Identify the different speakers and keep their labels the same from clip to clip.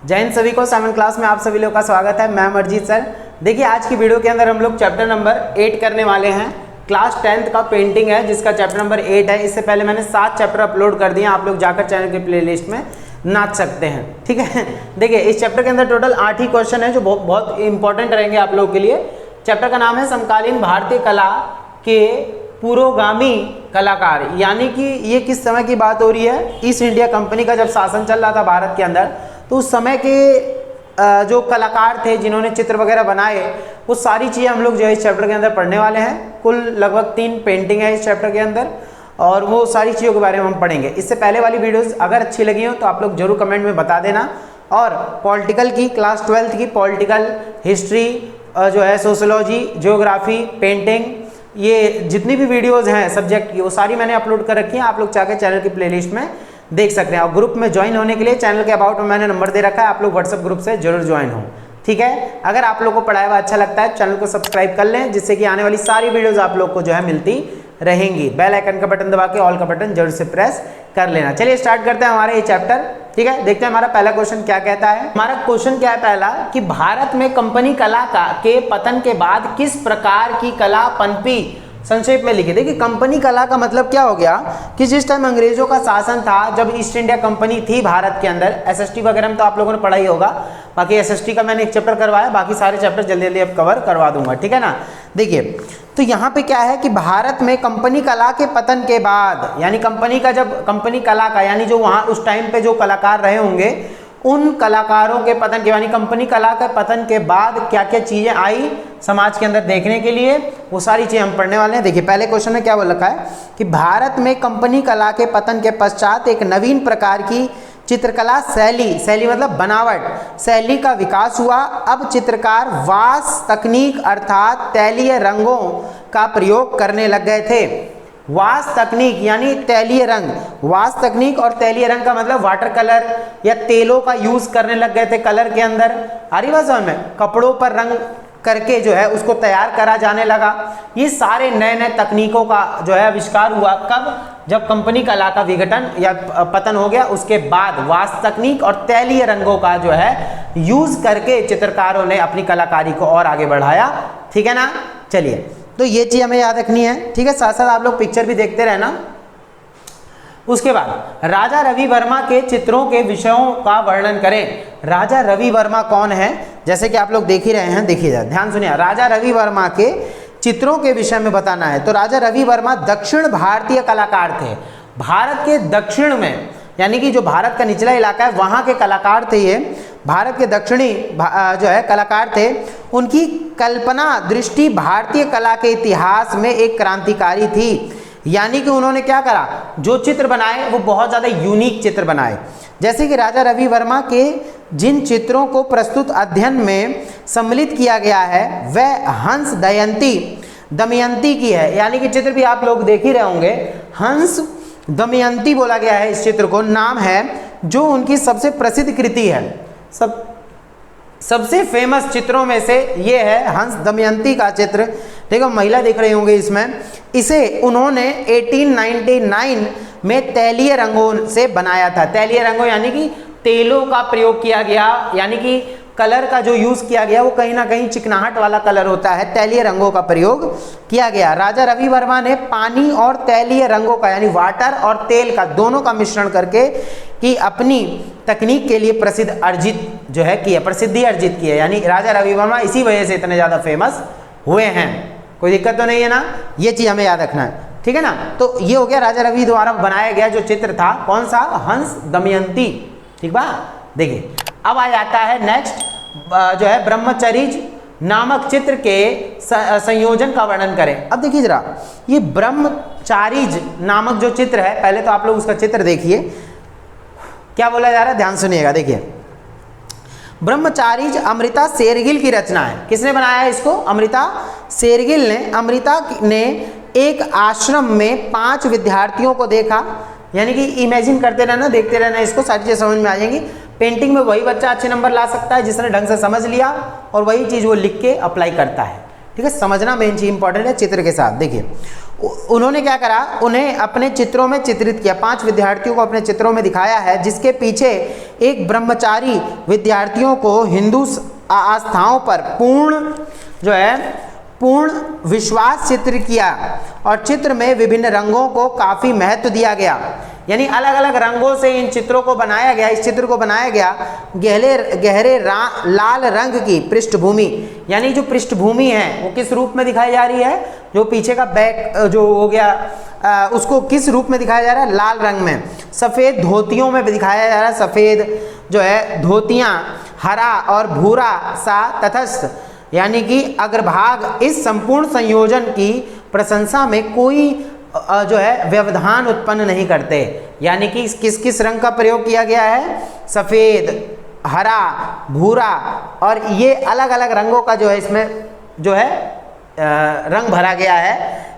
Speaker 1: जय हिंद सभी को। 7 क्लास में आप सभी लोगों का स्वागत है। मैं अमरजीत सर। देखिए आज की वीडियो के अंदर हम लोग चैप्टर नंबर 8 करने वाले हैं। क्लास 10th का पेंटिंग है जिसका चैप्टर नंबर 8 है। इससे पहले मैंने 7 चैप्टर अपलोड कर दिए, आप लोग जाकर चैनल के प्लेलिस्ट में नाच सकते हैं, ठीक है। देखिए इस चैप्टर के अंदर टोटल 8 ही क्वेश्चन है जो बहुत इंपॉर्टेंट रहेंगे आप लोगों के लिए। चैप्टर का नाम है समकालीन भारतीय कला के पुरोगामी कलाकार, यानी कि ये किस समय की बात हो रही है। ईस्ट इंडिया कंपनी का जब शासन चल रहा था भारत के अंदर, तो उस समय के जो कलाकार थे जिन्होंने चित्र वगैरह बनाए, वो सारी चीज़ें हम लोग जो है इस चैप्टर के अंदर पढ़ने वाले हैं। कुल लगभग 3 पेंटिंग है इस चैप्टर के अंदर और वो सारी चीज़ों के बारे में हम पढ़ेंगे। इससे पहले वाली वीडियोस अगर अच्छी लगी हो तो आप लोग जरूर कमेंट में बता देना। और पॉलिटिकल की क्लास 12th की पॉलिटिकल हिस्ट्री जो है, सोशोलॉजी, ज्योग्राफी, पेंटिंग, ये जितनी भी वीडियोस हैं सब्जेक्ट की वो सारी मैंने अपलोड कर रखी हैं। आप लोग चाहे चैनल की प्लेलिस्ट में देख सकते हैं। और ग्रुप में ज्वाइन होने के लिए चैनल के अबाउट में मैंने नंबर दे रखा है, आप लोग व्हाट्सएप ग्रुप से जरूर ज्वाइन हो, ठीक है। अगर आप लोग को पढ़ाया हुआ अच्छा लगता है चैनल को सब्सक्राइब कर लें, जिससे कि आने वाली सारी वीडियोस आप लोग को जो है मिलती रहेंगी। बेल आइकन का बटन दबा के ऑल का बटन जरूर से प्रेस कर लेना। चलिए स्टार्ट करते हैं हमारे ये चैप्टर, ठीक है। देखते हैं हमारा पहला क्वेश्चन क्या कहता है। हमारा क्वेश्चन क्या है पहला, कि भारत में कंपनी कला के पतन के बाद किस प्रकार की कला पनपी, संक्षेप में लिखिए। देखिए कंपनी कला का मतलब क्या हो गया कि जिस टाइम अंग्रेजों का शासन था, जब ईस्ट इंडिया कंपनी थी भारत के अंदर, एसएसटी वगैरह में तो आप लोगों ने पढ़ा ही होगा। बाकी एसएसटी का मैंने एक चैप्टर करवाया, बाकी सारे चैप्टर जल्दी जल्दी अब कवर करवा दूंगा, ठीक है ना। देखिए तो यहाँ पे क्या है कि भारत में कंपनी कला के पतन के बाद, यानी कंपनी का जब कंपनी कला का यानी जो वहाँ उस टाइम पे जो कलाकार रहे होंगे, उन कलाकारों के पतन के यानी कंपनी कला के पतन के बाद क्या क्या चीजें आई समाज के अंदर देखने के लिए, वो सारी चीजें हम पढ़ने वाले हैं। देखिए पहले क्वेश्चन में क्या बोल रखा है कि भारत में कंपनी कला के पतन के पश्चात एक नवीन प्रकार की चित्रकला शैली मतलब बनावट शैली का विकास हुआ। अब चित्रकार वास तकनीक अर्थात तैलीय रंगों का प्रयोग करने लग गए थे। वास तकनीक यानी तैलीय रंग, वास तकनीक और तैलीय रंग का मतलब वाटर कलर या तेलों का यूज करने लग गए थे कलर के अंदर। आ रही बात समझ में, कपड़ों पर रंग करके जो है उसको तैयार करा जाने लगा। ये सारे नए नए तकनीकों का जो है आविष्कार हुआ कब, जब कंपनी कला का विघटन या पतन हो गया, उसके बाद वास तकनीक और तैलीय रंगों का जो है यूज करके चित्रकारों ने अपनी कलाकारी को और आगे बढ़ाया, ठीक है ना। चलिए तो ये चीज हमें याद रखनी है, ठीक है। साथ साथ आप लोग पिक्चर भी देखते रहना। उसके बाद राजा रवि वर्मा के चित्रों के विषयों का वर्णन करें। राजा रवि वर्मा कौन है, जैसे कि आप लोग देख ही रहे हैं, देखिए ध्यान सुनिए। राजा रवि वर्मा के चित्रों के विषय में बताना है। तो राजा रवि वर्मा दक्षिण भारतीय कलाकार थे। भारत के दक्षिण में यानी कि जो भारत का निचला इलाका है वहाँ के कलाकार थे ये, भारत के दक्षिणी जो है कलाकार थे। उनकी कल्पना दृष्टि भारतीय कला के इतिहास में एक क्रांतिकारी थी। यानी कि उन्होंने क्या करा, जो चित्र बनाए वो बहुत ज़्यादा यूनिक चित्र बनाए। जैसे कि राजा रवि वर्मा के जिन चित्रों को प्रस्तुत अध्ययन में सम्मिलित किया गया है वह हंस दमयंती की है। यानी कि चित्र भी आप लोग देख ही रहे होंगे, हंस दमयंती बोला गया है इस चित्र को, नाम है जो उनकी सबसे प्रसिद्ध कृति है। सबसे फेमस चित्रों में से ये है हंस दमयंती का चित्र। देखो महिला देख रहे होंगे इसमें। इसे उन्होंने 1899 में तैलीय रंगों से बनाया था। तैलीय रंगों यानी कि तेलों का प्रयोग किया गया, यानी कि कलर का जो यूज किया गया वो कहीं ना कहीं चिकनाहट वाला कलर होता है, तैलीय रंगों का प्रयोग किया गया। राजा रवि वर्मा ने पानी और तैलीय रंगों का यानी वाटर और तेल का दोनों का मिश्रण करके कि अपनी तकनीक के लिए प्रसिद्धि अर्जित की है। यानी राजा रवि वर्मा इसी वजह से इतने ज्यादा फेमस हुए हैं। कोई दिक्कत तो नहीं है ना, ये चीज हमें याद रखना है, ठीक है ना। तो ये हो गया राजा रवि द्वारा बनाया गया जो चित्र था, कौन सा, हंस दमयंती, ठीक बा। देखिए अब आ जाता है नेक्स्ट जो है ब्रह्मचरिज नामक चित्र के संयोजन का वर्णन करें। अब देखिए जरा, ये ब्रह्मचारिज नामक जो चित्र है, पहले तो आप लोग उसका चित्र देखिए क्या बोला जा रहा है, ध्यान सुनिएगा। देखिए ब्रह्मचारिज अमृता शेरगिल की रचना है। किसने बनाया है इसको, अमृता शेरगिल ने। अमृता ने एक आश्रम में 5 विद्यार्थियों को देखा, यानी कि इमेजिन करते रहना, देखते रहना, इसको सारी चीजें समझ में आ जाएंगी। पेंटिंग में वही बच्चा अच्छे नंबर ला सकता है जिसने ढंग से समझ लिया और वही चीज वो लिख के अप्लाई करता है, ठीक है। समझना मेन चीज इंपॉर्टेंट है चित्र के साथ। देखिए उन्होंने क्या करा, उन्हें अपने चित्रों में चित्रित किया, 5 विद्यार्थियों को अपने चित्रों में दिखाया है, जिसके पीछे एक ब्रह्मचारी विद्यार्थियों को हिंदू आस्थाओं पर पूर्ण विश्वास चित्र किया और चित्र में विभिन्न रंगों को काफ़ी महत्व दिया गया। यानी अलग अलग रंगों से इन चित्रों को बनाया गया, इस चित्र को बनाया गया। गहरे लाल रंग की पृष्ठभूमि, यानी जो पृष्ठभूमि है वो किस रूप में दिखाई जा रही है, जो पीछे का बैक जो हो गया उसको किस रूप में दिखाया जा रहा है, लाल रंग में। सफ़ेद धोतियों में दिखाया जा रहा है, सफ़ेद जो है धोतियाँ, हरा और भूरा सा तटस्थ, यानी कि अग्रभाग। इस संपूर्ण संयोजन की प्रशंसा में कोई जो है व्यवधान उत्पन्न नहीं करते। यानी कि किस किस रंग का प्रयोग किया गया है, सफ़ेद, हरा, भूरा, और ये अलग अलग रंगों का जो है इसमें जो है रंग भरा गया है,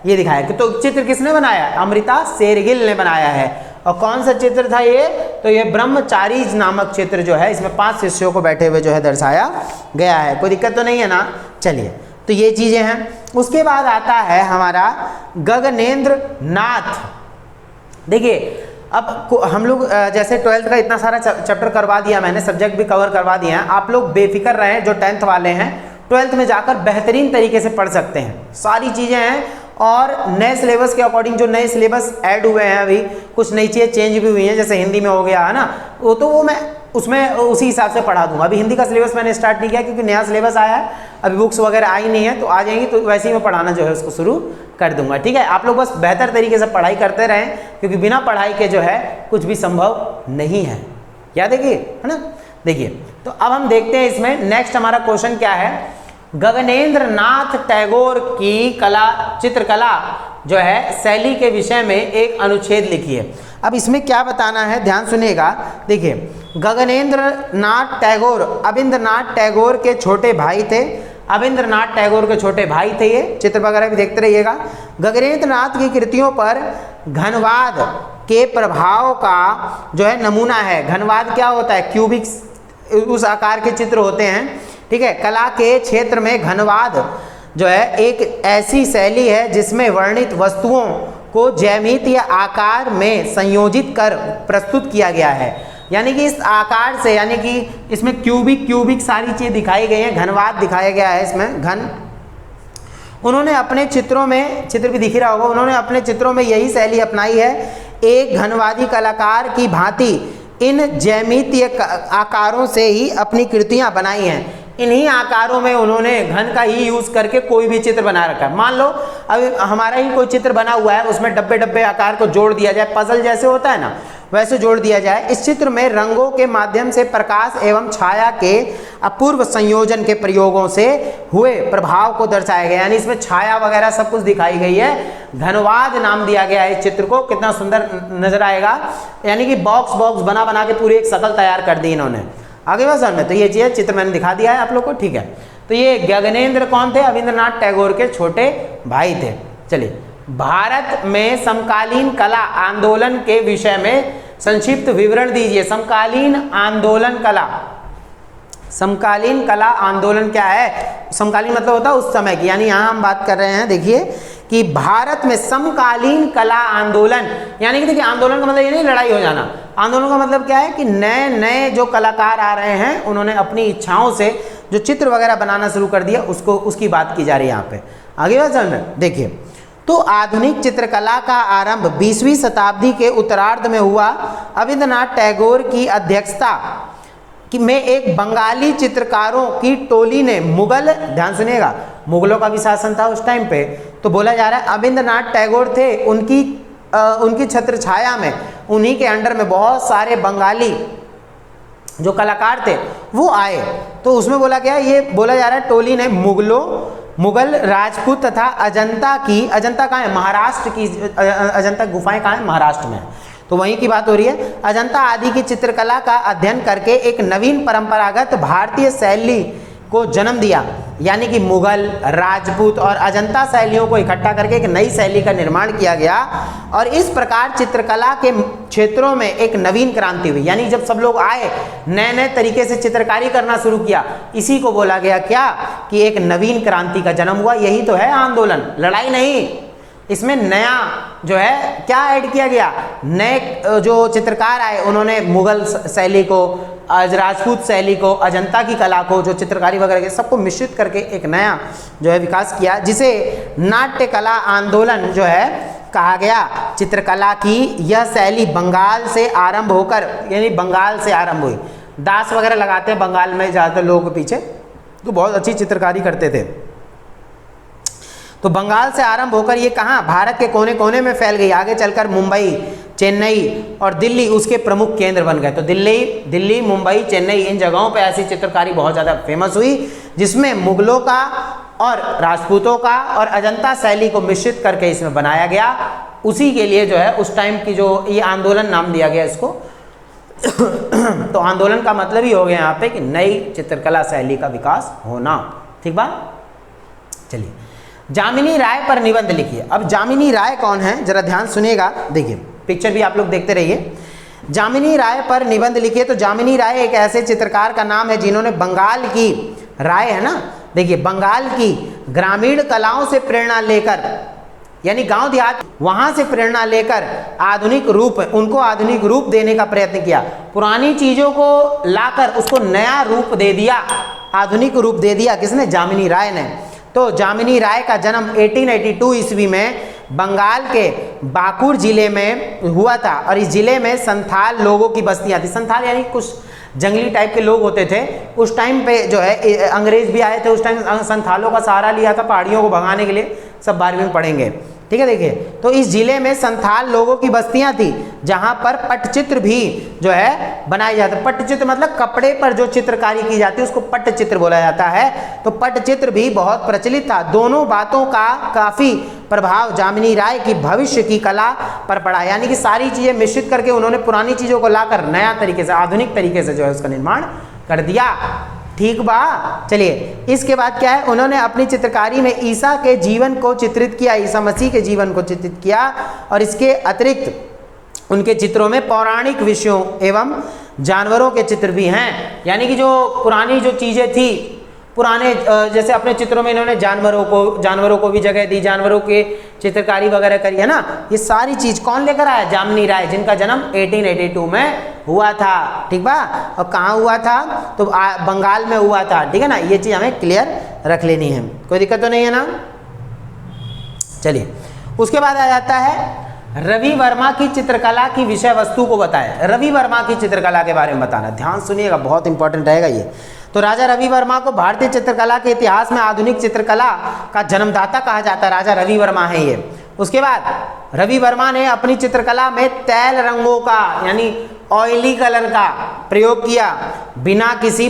Speaker 1: ये दिखाया। तो चित्र किसने बनाया, अमृता शेरगिल ने बनाया है। और कौन सा चित्र था ये, तो ये ब्रह्मचारी नामक चित्र जो है, इसमें 5 शिष्यों को बैठे हुए जो है दर्शाया गया है। कोई दिक्कत तो नहीं है ना। चलिए, तो ये चीज़ें हैं। उसके बाद आता है हमारा गगनेंद्र नाथ। देखिए, अब हम लोग जैसे 12th का इतना सारा चैप्टर करवा दिया मैंने, सब्जेक्ट भी कवर करवा दिया है। आप लोग बेफिक्र रहें, जो 10th वाले हैं 12th में जाकर बेहतरीन तरीके से पढ़ सकते हैं, सारी चीज़ें हैं। और नए सिलेबस के अकॉर्डिंग जो नए सिलेबस ऐड हुए हैं, अभी कुछ नई चीज़ें चेंज भी हुई हैं, जैसे हिंदी में हो गया है ना, वो मैं उसमें उसी हिसाब से पढ़ा दूंगा। अभी हिंदी का सिलेबस मैंने स्टार्ट नहीं किया क्योंकि नया सिलेबस आया है, अभी बुक्स वगैरह आई नहीं है, तो आ जाएंगी तो वैसे ही मैं पढ़ाना जो है उसको शुरू कर दूंगा। ठीक है, आप लोग बस बेहतर तरीके से पढ़ाई करते रहें, क्योंकि बिना पढ़ाई के जो है कुछ भी संभव नहीं है। याद है ना। देखिए, तो अब हम देखते हैं इसमें नेक्स्ट हमारा क्वेश्चन क्या है। गगनेंद्र नाथ टैगोर की चित्रकला जो है शैली के विषय में एक अनुच्छेद लिखिए। अब इसमें क्या बताना है, ध्यान सुनिएगा। देखिए, गगनेंद्र नाथ टैगोर अविंद्रनाथ टैगोर के छोटे भाई थे। अविंद्रनाथ टैगोर के छोटे भाई थे ये। चित्र वगैरह भी देखते रहिएगा। गगनेंद्र नाथ की कृतियों पर घनवाद के प्रभाव का जो है नमूना है। घनवाद क्या होता है, क्यूबिक उस आकार के चित्र होते हैं। ठीक है, कला के क्षेत्र में घनवाद जो है एक ऐसी शैली है जिसमें वर्णित वस्तुओं को ज्यामितीय आकार में संयोजित कर प्रस्तुत किया गया है। यानी कि इस आकार से, यानी कि इसमें क्यूबिक सारी चीज़ दिखाई गई हैं, घनवाद दिखाया गया है इसमें, घन। उन्होंने अपने चित्रों में, चित्र भी दिख रहा होगा, उन्होंने अपने चित्रों में यही शैली अपनाई है। एक घनवादी कलाकार की भांति इन ज्यामितीय आकारों से ही अपनी कृतियाँ बनाई हैं। इन्हीं आकारों में उन्होंने घन का ही यूज करके कोई भी चित्र बना रखा है। मान लो अभी हमारा ही कोई चित्र बना हुआ है, उसमें डब्बे डब्बे आकार को जोड़ दिया जाए, पजल जैसे होता है ना, वैसे जोड़ दिया जाए। इस चित्र में रंगों के माध्यम से प्रकाश एवं छाया के अपूर्व संयोजन के प्रयोगों से हुए प्रभाव को दर्शाया गया। यानी इसमें छाया वगैरह सब कुछ दिखाई गई है। घनवाद नाम दिया गया है इस चित्र को। कितना सुंदर नजर आएगा, यानी कि बॉक्स बॉक्स बना बना के पूरी एक शक्ल तैयार कर दी इन्होंने। आगे बात समझ में, तो ये चीज़ चित्र मैंने दिखा दिया है आप लोग को। ठीक है, तो ये गगनेंद्र कौन थे, अविंद्रनाथ टैगोर के छोटे भाई थे। चलिए, भारत में समकालीन कला आंदोलन के विषय में संक्षिप्त विवरण दीजिए। समकालीन आंदोलन कला, समकालीन कला आंदोलन क्या है, समकालीन मतलब होता है उस समय की, यानी यहाँ हम बात कर रहे हैं। देखिए कि भारत में समकालीन कला आंदोलन, यानी कि देखिए आंदोलन का मतलब ये नहीं लड़ाई हो जाना। आंदोलन का मतलब क्या है कि नए नए जो कलाकार आ रहे हैं, उन्होंने अपनी इच्छाओं से जो चित्र वगैरह बनाना शुरू कर दिया, उसकी बात की जा रही है यहाँ पे। आगे बात समझ में। देखिए, तो आधुनिक चित्रकला का आरंभ 20वीं शताब्दी के उत्तरार्ध में हुआ। अविंद्रनाथ टैगोर की अध्यक्षता में एक बंगाली चित्रकारों की टोली ने मुगल, ध्यान सुनिएगा, मुगलों का भी शासन था उस टाइम पे, तो बोला जा रहा है अविंद्रनाथ टैगोर थे, उनकी छत्र छाया में, उन्हीं के अंडर में बहुत सारे बंगाली जो कलाकार थे वो आए। तो उसमें बोला गया, ये बोला जा रहा है टोली ने मुगल राजपूत तथा अजंता कहाँ है, महाराष्ट्र की, अजंता गुफाएं कहाँ है, महाराष्ट्र में, तो वहीं की बात हो रही है। अजंता आदि की चित्रकला का अध्ययन करके एक नवीन परंपरागत भारतीय शैली को जन्म दिया। यानी कि मुगल, राजपूत और अजंता शैलियों को इकट्ठा करके एक नई शैली का निर्माण किया गया और इस प्रकार चित्रकला के क्षेत्रों में एक नवीन क्रांति हुई। यानी जब सब लोग आए, नए नए तरीके से चित्रकारी करना शुरू किया, इसी को बोला गया क्या कि एक नवीन क्रांति का जन्म हुआ। यही तो है आंदोलन, लड़ाई नहीं। इसमें नया जो है क्या ऐड किया गया, नए जो चित्रकार आए उन्होंने मुगल शैली को, राजपूत शैली को, अजंता की कला को, जो चित्रकारी वगैरह के सबको मिश्रित करके एक नया जो है विकास किया, जिसे नाट्य कला आंदोलन जो है कहा गया। चित्रकला की यह शैली बंगाल से आरंभ होकर, यानी बंगाल से आरंभ हुई। दास वगैरह लगाते हैं बंगाल में ज़्यादातर लोगों के पीछे, तो बहुत अच्छी चित्रकारी करते थे। तो बंगाल से आरंभ होकर ये कहाँ, भारत के कोने कोने में फैल गई। आगे चलकर मुंबई, चेन्नई और दिल्ली उसके प्रमुख केंद्र बन गए। तो दिल्ली, मुंबई, चेन्नई, इन जगहों पे ऐसी चित्रकारी बहुत ज़्यादा फेमस हुई, जिसमें मुगलों का और राजपूतों का और अजंता शैली को मिश्रित करके इसमें बनाया गया। उसी के लिए जो है उस टाइम की जो ये आंदोलन नाम दिया गया इसको। तो आंदोलन का मतलब ही हो गया यहाँ पे कि नई चित्रकला शैली का विकास होना। ठीक बात। चलिए, जामिनी राय पर निबंध लिखिए। अब जामिनी राय कौन है जरा ध्यान सुनिएगा, देखिए पिक्चर भी आप लोग देखते रहिए। जामिनी राय पर निबंध लिखिए। तो जामिनी राय एक ऐसे चित्रकार का नाम है जिन्होंने बंगाल की, राय है ना, देखिए बंगाल की ग्रामीण कलाओं से प्रेरणा लेकर, यानी गांव देहात वहां से प्रेरणा लेकर आधुनिक रूप, उनको आधुनिक रूप देने का प्रयत्न किया। पुरानी चीजों को लाकर उसको नया रूप दे दिया, आधुनिक रूप दे दिया। किसने? जामिनी राय ने। तो जामिनी राय का जन्म 1882 ईस्वी में बंगाल के बाकुर जिले में हुआ था, और इस जिले में संथाल लोगों की बस्तियां थी। संथाल यानी कुछ जंगली टाइप के लोग होते थे उस टाइम पे, जो है अंग्रेज भी आए थे उस टाइम, संथालों का सहारा लिया था पहाड़ियों को भगाने के लिए। सब 12वीं में पढ़ेंगे, ठीक है। देखिए, तो इस जिले में संथाल लोगों की बस्तियां थी, जहां पर पट्टचित्र भी जो है बनाए जाते। पट्टचित्र मतलब कपड़े पर जो चित्रकारी की जाती है उसको पट्टचित्र बोला जाता है। तो पट्टचित्र भी बहुत प्रचलित था। दोनों बातों का काफी प्रभाव जामिनी राय की भविष्य की कला पर पड़ा, यानी कि सारी चीजें मिश्रित करके उन्होंने पुरानी चीजों को लाकर नया तरीके से, आधुनिक तरीके से जो है उसका निर्माण कर दिया। ठीक बा। चलिए, इसके बाद क्या है, उन्होंने अपनी चित्रकारी में ईसा के जीवन को चित्रित किया, ईसा मसीह के जीवन को चित्रित किया। और इसके अतिरिक्त उनके चित्रों में पौराणिक विषयों एवं जानवरों के चित्र भी हैं। यानी कि जो पुरानी जो चीजें थी, पुराने जैसे अपने चित्रों में इन्होंने जानवरों को भी जगह दी, जानवरों के चित्रकारी वगैरह करी है ना। ये सारी चीज कौन लेकर आया? जामिनी राय, जिनका जन्म 1882 में हुआ था। ठीक बा। और कहाँ हुआ था? तो बंगाल में हुआ था। ठीक है ना, ये चीज हमें क्लियर रख लेनी है, कोई दिक्कत तो नहीं है ना। चलिए, उसके बाद आ जाता है रवि वर्मा की चित्रकला की विषय वस्तु को बताएं। रवि वर्मा की चित्रकला के बारे में बताना, ध्यान सुनिएगा, बहुत इंपॉर्टेंट रहेगा ये। तो राजा रवि वर्मा को भारतीय चित्रकला के इतिहास में आधुनिक चित्रकला का जन्मदाता कहा जाता है। राजा रवि वर्मा है ये। उसके बाद रवि वर्मा ने अपनी चित्रकला में तैल रंगों का, यानी ऑयली कलर का प्रयोग किया, बिना किसी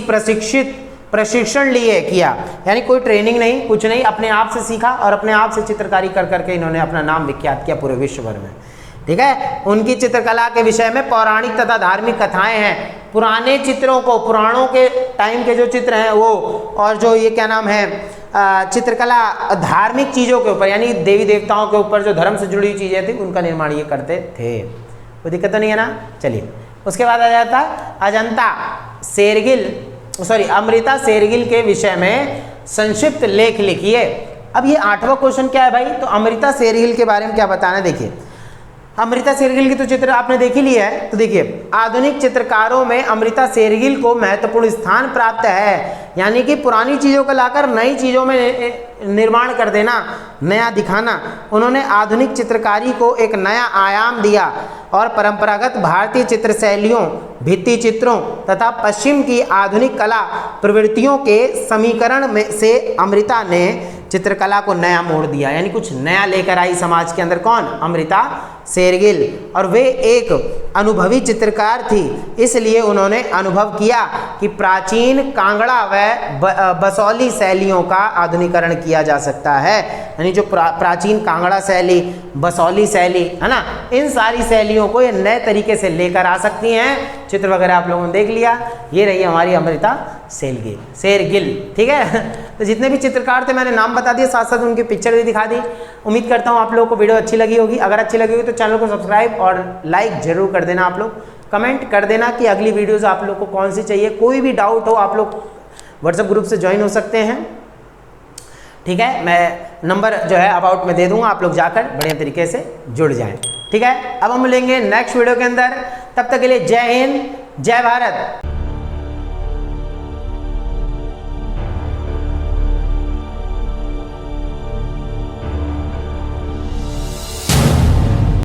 Speaker 1: प्रशिक्षण लिए किया। यानी कोई ट्रेनिंग नहीं, कुछ नहीं, अपने आप से सीखा और अपने आप से चित्रकारी कर करके इन्होंने अपना नाम विख्यात किया पूरे विश्व भर में। ठीक है। उनकी चित्रकला के विषय में पौराणिक तथा धार्मिक कथाएं हैं। पुराने चित्रों को, पुराणों के टाइम के जो चित्र हैं वो, और जो ये क्या नाम है, चित्रकला धार्मिक चीज़ों के ऊपर, यानी देवी देवताओं के ऊपर जो धर्म से जुड़ी हुई चीज़ें थी उनका निर्माण ये करते थे। कोई दिक्कत तो नहीं है ना। चलिए, उसके बाद आ जाता अमृता शेरगिल के विषय में संक्षिप्त लेख लिखिए। अब ये 8वां क्वेश्चन क्या है भाई? तो अमृता शेरगिल के बारे में क्या बताना है। देखिए, अमृता शेरगिल की तो चित्र आपने देख ही लिया है। तो देखिए, आधुनिक चित्रकारों में अमृता शेरगिल को महत्वपूर्ण स्थान प्राप्त है, यानी कि पुरानी चीज़ों को लाकर नई चीज़ों में निर्माण कर देना, नया दिखाना। उन्होंने आधुनिक चित्रकारी को एक नया आयाम दिया और परंपरागत भारतीय चित्र शैलियों, भित्ति चित्रों तथा पश्चिम की आधुनिक कला प्रवृत्तियों के समीकरण में से अमृता ने चित्रकला को नया मोड़ दिया, यानी कुछ नया लेकर आई समाज के अंदर। कौन? अमृता शेरगिल। और वे एक अनुभवी चित्रकार थी, इसलिए उन्होंने अनुभव किया कि प्राचीन कांगड़ा व बसौली शैलियों का आधुनिकीकरण किया जा सकता है। यानी जो प्राचीन कांगड़ा शैली, बसौली शैली है ना, इन सारी शैलियों को ये नए तरीके से लेकर आ सकती हैं। चित्र वगैरह आप लोगों ने देख लिया। ये रही हमारी अमृता शेरगिल। ठीक है। तो जितने भी चित्रकार थे मैंने नाम बता दिए, साथ साथ उनकी पिक्चर भी दिखा दी। उम्मीद करता हूँ आप लोगों को वीडियो अच्छी लगी होगी। अगर अच्छी लगी होगी तो चैनल को सब्सक्राइब और लाइक जरूर कर देना। आप लोग कमेंट कर देना कि अगली वीडियोज़ आप लोग को कौन सी चाहिए। कोई भी डाउट हो आप लोग व्हाट्सएप ग्रुप से ज्वाइन हो सकते हैं। ठीक है, मैं नंबर जो है अबाउट में दे दूंगा, आप लोग जाकर बढ़िया तरीके से जुड़ जाएं। ठीक है, अब हम मिलेंगे नेक्स्ट वीडियो के अंदर, तब तक के लिए जय हिंद, जय भारत।